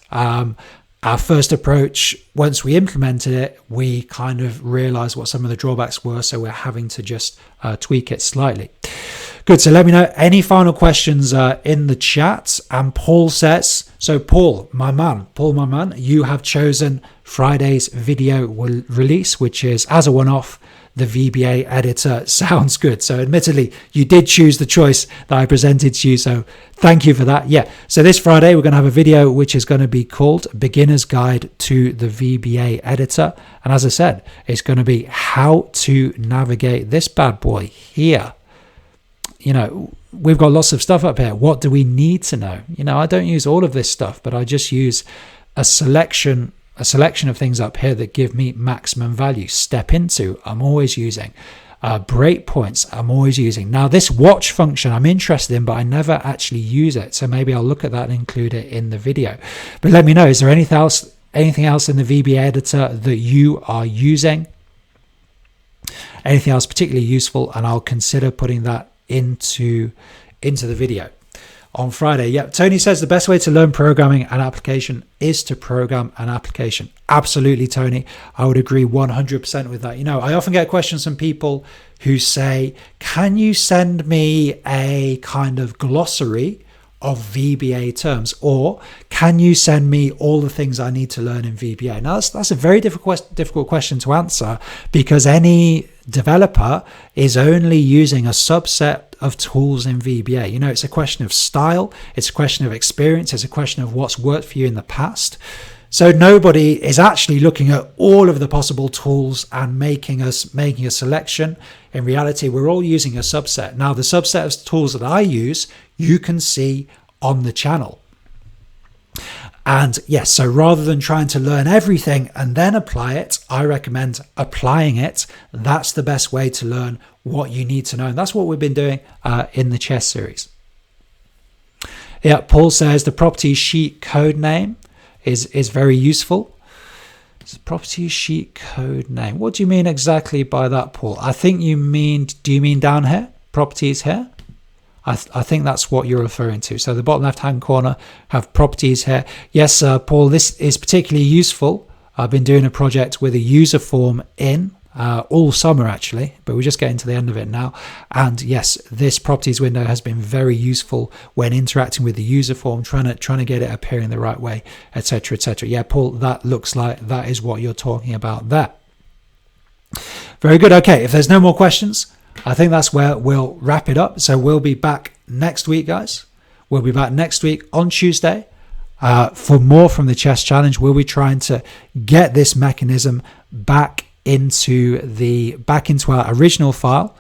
Speaker 1: Our first approach, once we implemented it, we kind of realized what some of the drawbacks were. So we're having to just tweak it slightly. Good. So let me know any final questions in the chat. And Paul says, so Paul, my man, you have chosen Friday's video release, which is as a one-off. The VBA editor sounds good. So admittedly, you did choose the choice that I presented to you. So thank you for that. Yeah. So this Friday, we're going to have a video which is going to be called Beginner's Guide to the VBA Editor. And as I said, it's going to be how to navigate this bad boy here. You know, we've got lots of stuff up here. What do we need to know? You know, I don't use all of this stuff, but I just use a selection of things up here that give me maximum value. Step into, I'm always using. Breakpoints, I'm always using. Now this watch function I'm interested in, but I never actually use it. So maybe I'll look at that and include it in the video. But let me know, is there anything else in the VBA editor that you are using? Anything else particularly useful? And I'll consider putting that into the video on Friday. Yeah, Tony says the best way to learn programming an application is to program an application. Absolutely, Tony. I would agree 100% with that. You know, I often get questions from people who say, can you send me a kind of glossary of VBA terms, or can you send me all the things I need to learn in VBA? Now that's a very difficult question to answer, because any developer is only using a subset of tools in VBA. You know, it's a question of style, it's a question of experience, it's a question of what's worked for you in the past. So nobody is actually looking at all of the possible tools and making a selection. In reality, we're all using a subset. Now, the subset of tools that I use, you can see on the channel. And yes, so rather than trying to learn everything and then apply it, I recommend applying it. That's the best way to learn what you need to know. And that's what we've been doing in the chess series. Yeah, Paul says the property sheet code name is very useful. It's property sheet code name. What do you mean exactly by that, Paul? I think you mean, do you mean down here? Properties here? I think that's what you're referring to. So the bottom left-hand corner have properties here. Yes, Paul, this is particularly useful. I've been doing a project with a user form in all summer, actually, but we're just getting to the end of it now. And yes, this properties window has been very useful when interacting with the user form, trying to get it appearing the right way, etc., etc. Yeah, Paul, that looks like that is what you're talking about there. Very good. Okay, if there's no more questions, I think that's where we'll wrap it up. So we'll be back next week, guys. We'll be back next week on Tuesday for more from the chess challenge. We'll be trying to get this mechanism back into our original file.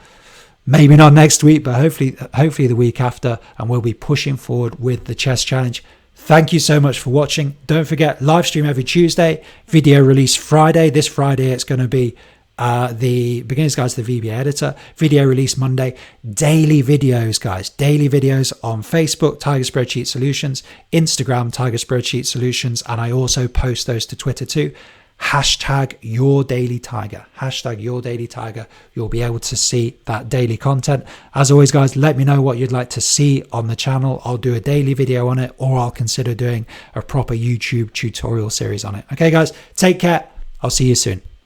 Speaker 1: Maybe not next week, but hopefully the week after, and we'll be pushing forward with the chess challenge. Thank you so much for watching. Don't forget, live stream every Tuesday, video release Friday. This Friday it's going to be the Beginner's Guide to the VBA Editor, video release Monday, daily videos, guys, daily videos on Facebook, Tiger Spreadsheet Solutions, Instagram, Tiger Spreadsheet Solutions, and I also post those to Twitter too. Hashtag your daily tiger, hashtag your daily tiger. You'll be able to see that daily content. As always, guys, let me know what you'd like to see on the channel. I'll do a daily video on it, or I'll consider doing a proper YouTube tutorial series on it. Okay, guys, take care. I'll see you soon.